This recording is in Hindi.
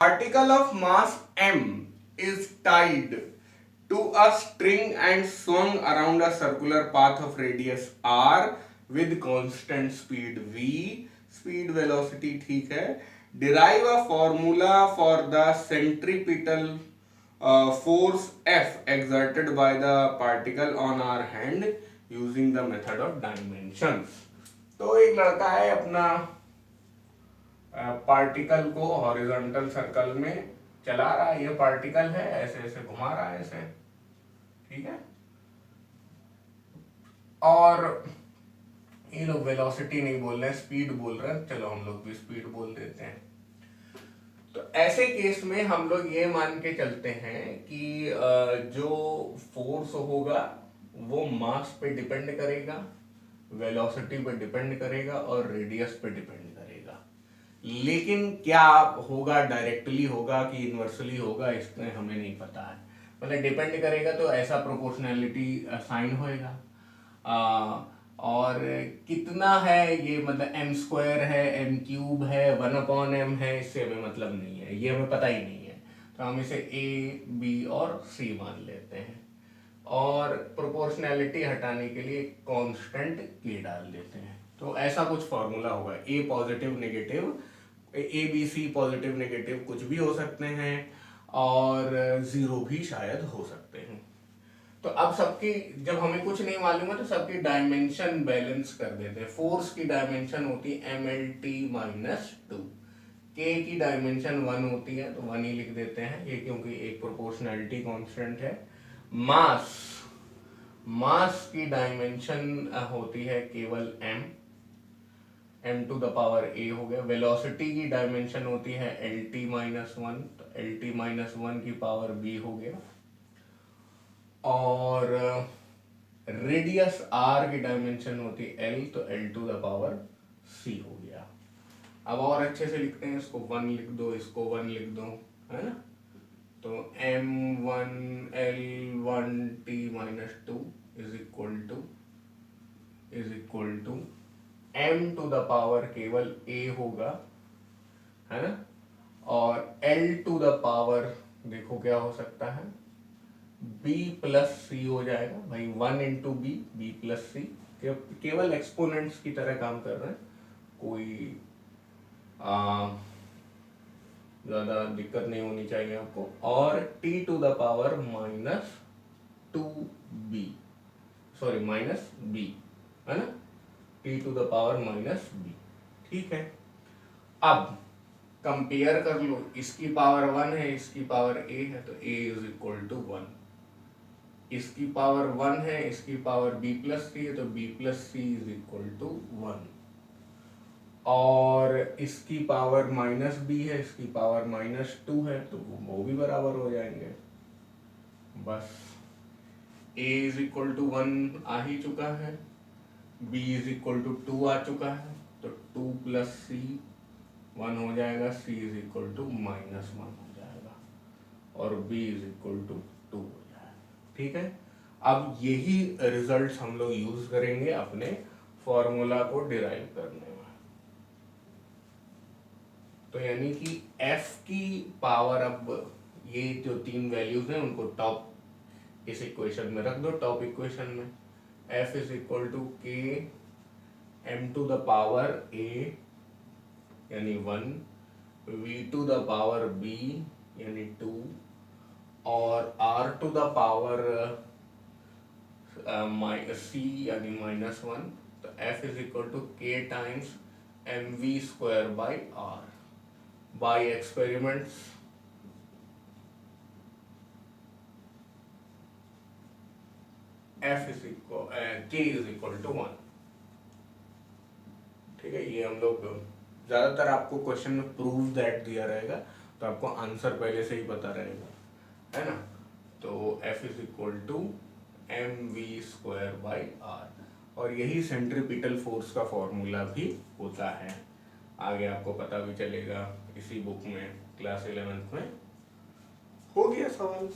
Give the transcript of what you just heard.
Particle of mass m is tied to a string and swung around a circular path of radius r with constant speed v. Speed velocity ठीक है. Derive a formula for the centripetal force F exerted by the particle on our hand using the method of dimensions. तो एक लड़का है अपना पार्टिकल को हॉरिजॉन्टल सर्कल में चला रहा है. ये पार्टिकल है, ऐसे ऐसे घुमा रहा है ऐसे, ठीक है. और ये लोग वेलोसिटी नहीं बोल रहे हैं, स्पीड बोल रहे हैं. चलो हम लोग भी स्पीड बोल देते हैं. तो ऐसे केस में हम लोग ये मान के चलते हैं कि जो फोर्स होगा वो मास पे डिपेंड करेगा, वेलोसिटी पे डिपेंड करेगा और रेडियस पे डिपेंड करेगा. लेकिन क्या होगा, डायरेक्टली होगा कि इनवर्सली होगा, इसमें हमें नहीं पता है. मतलब डिपेंड करेगा तो ऐसा प्रोपोर्शनैलिटी साइन होएगा. और कितना है ये, मतलब एम स्क्वायर है, एम क्यूब है, 1/m है, इससे हमें मतलब नहीं है, ये हमें पता ही नहीं है. तो हम इसे ए, बी और सी मान लेते हैं और प्रोपोर्शनैलिटी हटाने के लिए कांस्टेंट के डाल देते हैं. तो ऐसा कुछ फॉर्मूला होगा. A positive negative, a b c positive negative कुछ भी हो सकते हैं और जीरो भी शायद हो सकते हैं. तो अब सबकी, जब हमें कुछ नहीं मालूम है तो सबकी डायमेंशन बैलेंस कर देते हैं. फोर्स की डायमेंशन होती है mlt-2, के की डायमेंशन 1 होती है तो 1 ही लिख देते हैं ये, क्योंकि एक प्रोपोर्शनैलिटी कांस्टेंट है. मास की डायमेंशन होती है केवल m to the power a हो गया. वेलोसिटी की डायमेंशन होती है lt-1, तो lt-1 की पावर b हो गया. और रेडियस r की डायमेंशन होती है l, तो l to the power c हो गया. अब और अच्छे से लिखते हैं, इसको 1 लिख दो, इसको 1 लिख दो, है ना. तो m1 l1t-2 is equal to m to the power केवल a होगा, है ना. और l टू द पावर देखो क्या हो सकता है, b प्लस सी हो जाएगा भाई. 1 इंटू बी प्लस सी. केवल एक्सपोनेंट्स की तरह काम कर रहे हैं, कोई ज्यादा दिक्कत नहीं होनी चाहिए आपको. और t to the power -2b, sorry -b, है ना. t to the power -b, ठीक है. अब कंपेयर कर लो, इसकी पावर 1 है, इसकी पावर a है, तो a इज इक्वल टू 1. इसकी पावर 1 है, इसकी पावर b प्लस सी है, तो b plus c is equal to 1. और इसकी पावर -b है, इसकी पावर -2 है, तो वो भी बराबर हो जाएंगे. बस a इज इक्वल टू 1 आ ही चुका है, b इज इक्वल टू 2 आ चुका है, तो 2 प्लस सी 1 हो जाएगा, c इज इक्वल टू -1 हो जाएगा और b इज इक्वल टू 2 हो जाएगा. ठीक है. अब यही रिजल्ट्स हम लोग यूज करेंगे अपने फॉर्मूला को डिराइव करने में. तो यानी कि f की पावर, अब ये जो 3 वैल्यूज हैं उनको टॉप इस इक्वेशन में रख दो. टॉप इक्वेशन में f is equal to k m to the power a यानी 1, v to the power b यानी 2 और r to the power c यानी -1. तो f is equal to k times mv square by r. By experiments f is equal k is equal to 1. ठीक है. ये हम लोग ज्यादातर आपको क्वेश्चन में प्रूव दैट दिया रहेगा, तो आपको आंसर पहले से ही पता रहेगा, है ना. तो f is equal to mv square by r. और यही सेंट्रीपिटल फोर्स का फॉर्मूला भी होता है. आगे आपको पता भी चलेगा, इसी बुक में क्लास 11th में हो गया सवाल.